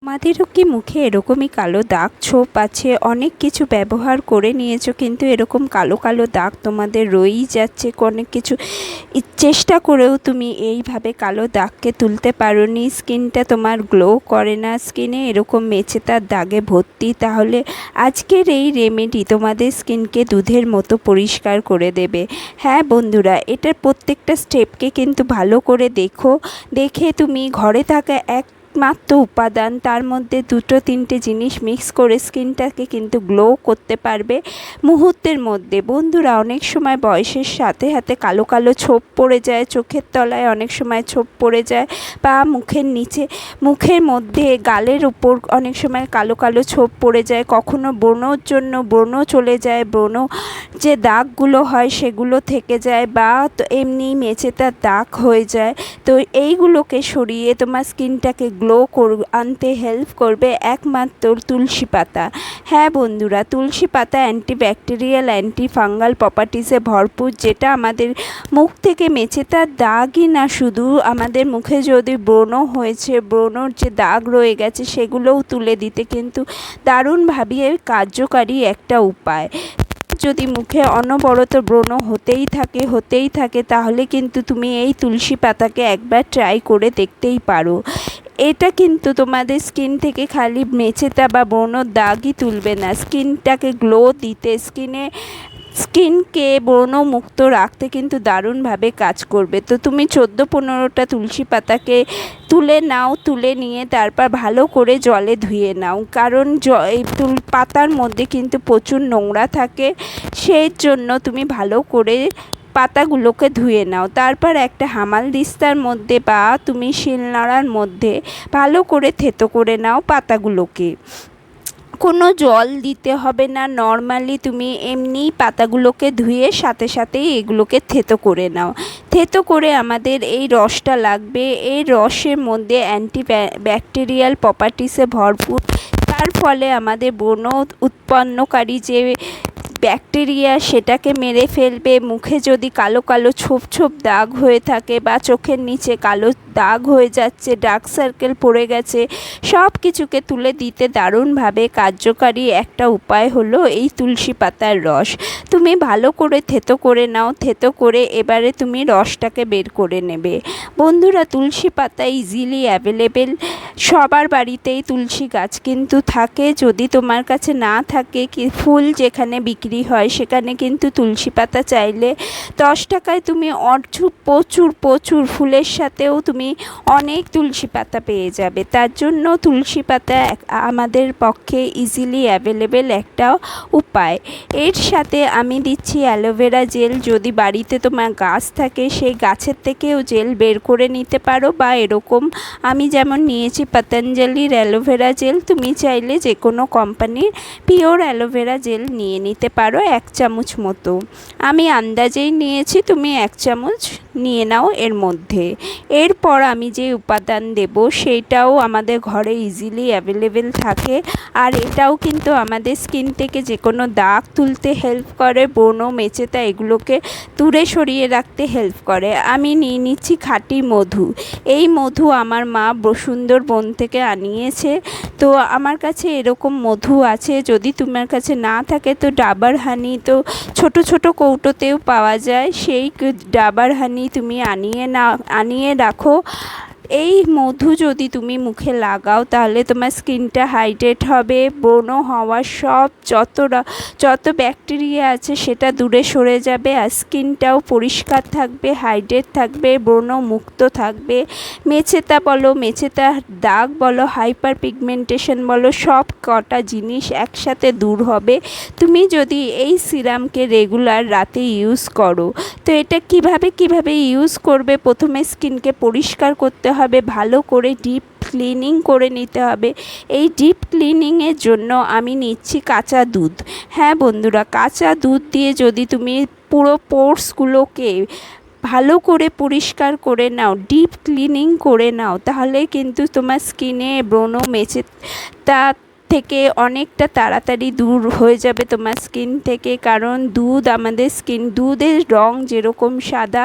আমাদেরও কি মুখে এরকমই কালো দাগ ছোপ আছে? অনেক কিছু ব্যবহার করে নিয়েছো কিন্তু এরকম কালো কালো দাগ তোমাদের রয়েই যাচ্ছে। অনেক কিছু চেষ্টা করেও তুমি এইভাবে কালো দাগকে তুলতে পারোনি। স্কিনটা তোমার গ্লো করে না, স্কিনে এরকম মেচেদার দাগে ভর্তি। তাহলে আজকের এই রেমেডি তোমাদের স্কিনকে দুধের মতো পরিষ্কার করে দেবে। হ্যাঁ বন্ধুরা, এটার প্রত্যেকটা স্টেপকে কিন্তু ভালো করে দেখে তুমি ঘরে থাকা মাত্র উপাদান, তার মধ্যে দুটো তিনটে জিনিস মিক্স করে স্কিনটাকে কিন্তু গ্লো করতে পারবে মুহূর্তের মধ্যে। বন্ধুরা, অনেক সময় বয়সের সাথে সাথে কালো কালো ছোপ পড়ে যায়, চোখের তলায় অনেক সময় ছোপ পড়ে যায়, বা মুখের নিচে, মুখের মধ্যে, গালের উপর অনেক সময় কালো কালো ছোপ পড়ে যায়। কখনো ব্রণর জন্য ব্রণ চলে যায়, ব্রণ যে দাগগুলো হয় সেগুলো থেকে যায়, বা এমনি মেচেদার দাগ হয়ে যায়। তো এইগুলোকে সরিয়ে তোমার স্কিনটাকে গ্লো আনতে হেল্প করবে একমাত্র তুলসী পাতা। হ্যাঁ বন্ধুরা, তুলসী পাতা অ্যান্টিব্যাকটেরিয়াল, অ্যান্টি ফাঙ্গাল প্রপার্টিসে ভরপুর, যেটা আমাদের মুখ থেকে মেচেদার দাগই না, শুধু আমাদের মুখে যদি ব্রণ হয়েছে, ব্রণর যে দাগ রয়ে গেছে সেগুলোও তুলে দিতে কিন্তু দারুণভাবে কার্যকারী একটা উপায়। যদি মুখে অনবরত ব্রণ হতেই থাকে তাহলে কিন্তু তুমি এই তুলসী পাতাকে একবার ট্রাই করে দেখতেই পারো। এটা কিন্তু তোমাদের স্কিন থেকে খালি মেচেদা বা ব্রণর দাগই তুলবে না, স্কিনটাকে গ্লো দিতে, স্কিনকে ব্রণমুক্ত রাখতে কিন্তু দারুণভাবে কাজ করবে। তো তুমি 14-15টা তুলসী পাতাকে তুলে নাও, তুলে নিয়ে তারপর ভালো করে জলে ধুয়ে নাও, কারণ এই পাতার মধ্যে কিন্তু প্রচুর নোংরা থাকে। সেই জন্য তুমি ভালো করে পাতাগুলোকে ধুয়ে নাও। তারপর একটা হামালদিস্তার মধ্যে বা তুমি শিলনোড়ার মধ্যে ভালো করে থেতো করে নাও পাতাগুলোকে। কোনো জল দিতে হবে না, নর্মালি তুমি এমনি পাতাগুলোকে ধুয়ে সাথে সাথেই এগুলোকে থেতো করে নাও। থেতো করে আমাদের এই রসটা লাগবে। এই রসের মধ্যে ব্যাকটেরিয়াল প্রপার্টিসে ভরপুর, তার ফলে আমাদের ব্রণ উৎপন্নকারী যে ব্যাকটেরিয়া সেটাকে মেরে ফেলবে। মুখে যদি কালো কালো ছোপ ছোপ দাগ হয়ে থাকে বা চোখের নিচে কালো দাগ হয়ে যাচ্ছে, ডার্ক সার্কেল পড়ে গেছে, সব কিছুকে তুলে দিতে দারুণভাবে কার্যকারী একটা উপায় হলো এই তুলসী পাতার রস। তুমি ভালো করে থেতো করে নাও, থেতো করে এবারে তুমি রসটাকে বের করে নেবে। বন্ধুরা, তুলসী পাতা ইজিলি অ্যাভেলেবেল, সবার বাড়িতেই তুলসী গাছ কিন্তু থাকে। যদি তোমার কাছে না থাকে, কি ফুল যেখানে বিক্রি হয় সেখানে কিন্তু তুলসী পাতা চাইলে 10 টাকায় তুমি প্রচুর প্রচুর ফুলের সাথেও তুমি অনেক তুলসী পাতা পেয়ে যাবে। তার জন্য তুলসী পাতা আমাদের পক্ষে ইজিলি অ্যাভেলেবেল একটা উপায়। এর সাথে আমি দিচ্ছি অ্যালোভেরা জেল। যদি বাড়িতে তোমার গাছ থাকে সেই গাছের থেকেও জেল বের করে নিতে পারো, বা এরকম আমি যেমন নিয়েছি পতঞ্জলির অ্যালোভেরা জেল, তুমি চাইলে যে কোনো কোম্পানির পিওর অ্যালোভেরা জেল নিয়ে নিতে পারো 1 চামচ মতো। আমি আন্দাজেই নিয়েছি, তুমি 1 চামচ নিয়ে নাও এর মধ্যে। এরপর আমি যে উপাদান দেব সেইটাও আমাদের ঘরে ইজিলি অ্যাভেলেবেল থাকে, আর এটাও কিন্তু আমাদের স্কিন থেকে যে কোনো দাগ তুলতে হেল্প করে, ব্রণ মেচেদা এগুলোকে দূরে সরিয়ে রাখতে হেল্প করে। আমি নিয়ে নিচ্ছি খাঁটি মধু। এই মধু আমার মা সুন্দরবন থেকে আনিয়েছে। তো আমার কাছে এরকম মধু আছে, যদি তোমার কাছে না থাকে তো ডাবার হানি তো ছোট ছোট কৌটোতেও পাওয়া যায়, সেই ডাবার হানি তুমি আনিয়ে রাখো। এই মধু যদি তুমি মুখে লাগাও তাহলে তোমার স্কিনটা হাইড্রেট হবে, ব্রণ হওয়ার যত ব্যাকটেরিয়া আছে সেটা দূরে সরে যাবে, আর স্কিনটাও পরিষ্কার থাকবে, হাইড্রেট থাকবে, ব্রণ মুক্ত থাকবে। মেচেদা দাগ বলো, হাইপার পিগমেন্টেশন বলো, সব কটা জিনিস একসাথে দূর হবে তুমি যদি এই সিরামকে রেগুলার রাতে ইউজ করো। তো এটা কিভাবে ইউজ করবে? প্রথমে স্কিনকে পরিষ্কার করতে হবে, ভালো করে ডিপ ক্লিনিং করে নিতে হবে। এই ডিপ ক্লিনিংয়ের জন্য আমি নিচ্ছি কাঁচা দুধ। হ্যাঁ বন্ধুরা, কাঁচা দুধ দিয়ে যদি তুমি পুরো পোর্সগুলোকে ভালো করে পরিষ্কার করে নাও, ডিপ ক্লিনিং করে নাও, তাহলে কিন্তু তোমার স্কিনে ব্রণ মেচেদা থেকে অনেকটা তাড়াতাড়ি দূর হয়ে যাবে তোমার স্কিন থেকে। কারণ দুধ আমাদের দুধের রং যেরকম সাদা,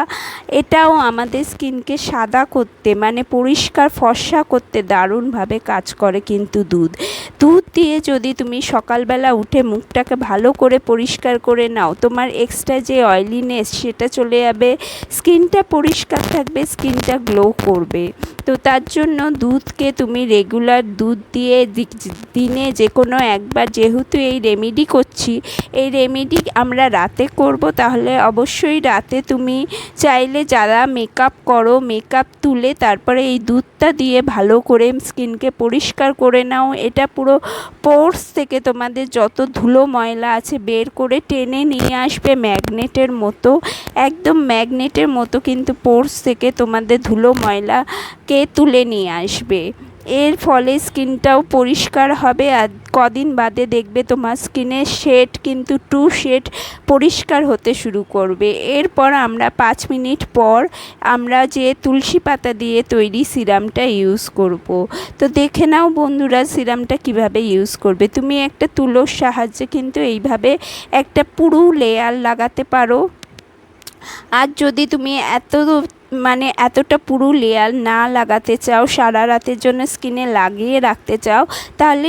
এটাও আমাদের স্কিনকে সাদা করতে মানে পরিষ্কার ফর্সা করতে দারুণভাবে কাজ করে। কিন্তু দুধ দিয়ে যদি তুমি সকালবেলা উঠে মুখটাকে ভালো করে পরিষ্কার করে নাও, তোমার এক্সট্রা যে অয়েলিনেস সেটা চলে যাবে, স্কিনটা পরিষ্কার থাকবে, স্কিনটা গ্লো করবে। তো তার জন্য দুধকে তুমি রেগুলার দুধ দিয়ে দিনে যে কোনো একবার, যেহেতু এই রেমেডি করছি, এই রেমেডি আমরা রাতে করব, তাহলে অবশ্যই রাতে তুমি চাইলে যারা মেকআপ করো, মেকআপ তুলে তারপরে এই দুধটা দিয়ে ভালো করে স্কিনকে পরিষ্কার করে নাও। এটা পুরো পোর্স থেকে তোমাদের যত ধুলো ময়লা আছে বের করে টেনে নিয়ে আসবে ম্যাগনেটের মতো, একদম ম্যাগনেটের মতো কিন্তু পোর্স থেকে তোমাদের ধুলো ময়লাকে তুলে নিয়ে আসবে। এর ফলে স্কিনটাও পরিষ্কার হবে। আর কদিন বাদে দেখবে তোমার স্কিনের শেড কিন্তু 2 শেড পরিষ্কার হতে শুরু করবে। এরপর আমরা 5 মিনিট পর আমরা যে তুলসী পাতা দিয়ে তৈরি সিরামটা ইউজ করব। তো দেখে নাও বন্ধুরা সিরামটা কিভাবে ইউজ করবে। তুমি একটা তুলোর সাহায্যে কিন্তু এইভাবে একটা পুরো লেয়ার লাগাতে পারো। আর যদি তুমি এতটা পুরো লেয়ার না লাগাতে চাও, সারা রাতের জন্য স্কিনে লাগিয়ে রাখতে চাও, তাহলে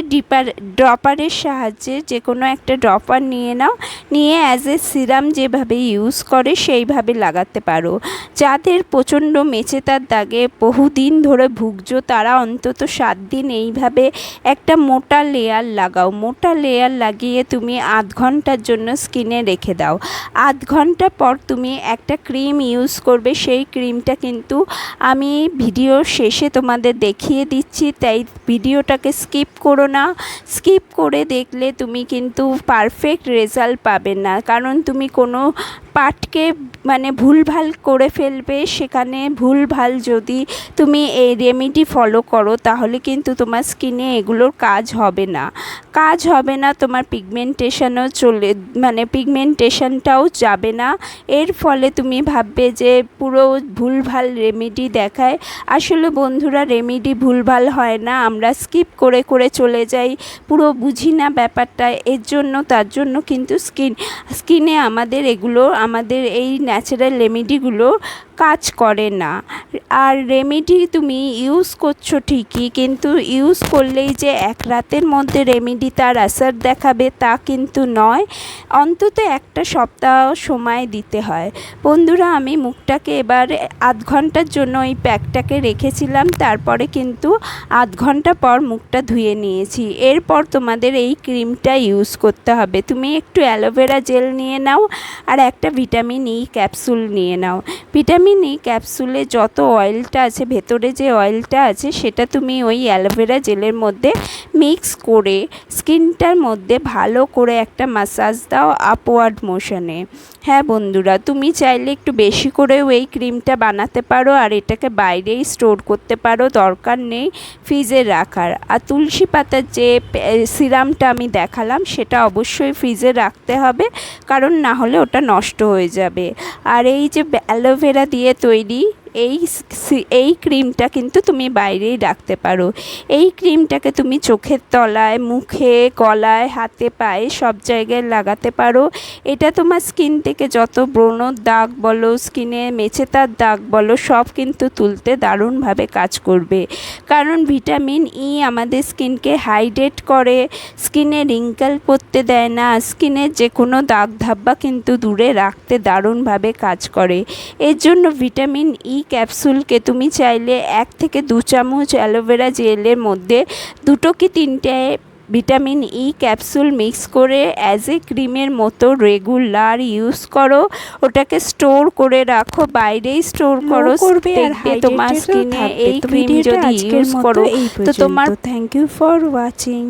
ড্রপারের সাহায্যে যে কোনো একটা ড্রপার নিয়ে নাও, নিয়ে অ্যাজ এ সিরাম যেভাবে ইউজ করে সেইভাবে লাগাতে পারো। যাদের প্রচণ্ড মেচেতার দাগে বহুদিন ধরে ভুগছো, তারা অন্তত 7 দিন এইভাবে একটা মোটা লেয়ার লাগাও। মোটা লেয়ার লাগিয়ে তুমি 8 ঘন্টার জন্য স্কিনে রেখে দাও। 8 ঘন্টা পর তুমি একটা ক্রিম ইউজ করবে। সেই ক্রিমটা কিন্তু আমি ভিডিও শেষে তোমাদের দেখিয়ে দিচ্ছি, তাই ভিডিওটাকে স্কিপ করো না। স্কিপ করে দেখলে তুমি কিন্তু পারফেক্ট রেজাল্ট পাবে না, কারণ তুমি কোনো পার্টকে ভুলভাল করে ফেলবে। সেখানে ভুলভাল যদি তুমি এই রেমেডি ফলো করো, তাহলে কিন্তু তোমার স্কিনে এগুলোর কাজ হবে না। তোমার পিগমেন্টেশনটাও যাবে না। এর ফলে তুমি ভাববে যে পুরো ভুলভাল রেমেডি দেখায়। আসলে বন্ধুরা রেমেডি ভুলভাল হয় না, আমরা স্কিপ করে করে চলে যাই, পুরো বুঝি না ব্যাপারটা। তার জন্য কিন্তু স্কিনে আমাদের এই ন্যাচারাল রেমেডিগুলো কাজ করে না। আর রেমেডি তুমি ইউজ করছো ঠিকই, কিন্তু ইউজ করলেই যে 1 রাতের মধ্যে রেমেডি তার আসার দেখাবে তা কিন্তু নয়, অন্তত একটা সপ্তাহ সময় দিতে হয়। বন্ধুরা আমি মুখটাকে এবার 8 ঘন্টার জন্য ওই প্যাকটাকে রেখেছিলাম, তারপরে কিন্তু 8 ঘন্টা পর মুখটা ধুয়ে নিয়েছি। এরপর তোমাদের এই ক্রিমটা ইউজ করতে হবে। তুমি একটু অ্যালোভেরা জেল নিয়ে নাও আর একটা ভিটামিন ই ক্যাপসুল নিয়ে নাও। ভিটামিন ই ক্যাপসুলে যত অয়েলটা আছে, ভেতরে যে অয়েলটা আছে, সেটা তুমি ওই অ্যালোভেরা জেলের মধ্যে মিক্স করে স্কিনটার মধ্যে ভালো করে একটা ম্যাসাজ দাও আপওয়ার্ড মোশনে। হ্যাঁ বন্ধুরা, তুমি চাইলে একটু বেশি করেও এই ক্রিমটা বানাতে পারো আর এটাকে বাইরেই স্টোর করতে পারো, দরকার নেই ফ্রিজে রাখার। আর তুলসী পাতার যে সিরামটা আমি দেখালাম সেটা অবশ্যই ফ্রিজে রাখতে হবে, কারণ না হলে ওটা নষ্ট হয়ে যাবে। আর এই যে অ্যালোভেরা দিয়ে তৈরি এই ক্রিমটা কিন্তু তুমি বাইরেই রাখতে পারো। এই ক্রিমটাকে তুমি চোখের তলায়, মুখে, গলায়, হাতে, পায়ে সব জায়গায় লাগাতে পারো। এটা তোমার স্কিন থেকে যত ব্রণর দাগ বলো, স্কিনে মেচেতার দাগ বলো, সব কিন্তু তুলতে দারুণভাবে কাজ করবে। কারণ ভিটামিন ই আমাদের স্কিনকে হাইড্রেট করে, স্কিনে রিঙ্কেল পড়তে দেয় না, স্কিনের যে কোনো দাগ ধাব্বা কিন্তু দূরে রাখতে দারুণভাবে কাজ করে। এর জন্য ভিটামিন ই ক্যাপসুলকে তুমি চাইলে 1 থেকে 2 চামচ অ্যালোভেরা জেলের মধ্যে 2 কি 3টে ভিটামিন ই ক্যাপসুল মিক্স করে অ্যাজ এ ক্রিমের মতো রেগুলার ইউজ করো। ওটাকে স্টোর করে রাখো, বাইরেই স্টোর করো, দেখবে তোমার স্কিনে এই ক্রিম যদি ইউজ করো তো তোমার। Thank you for watching.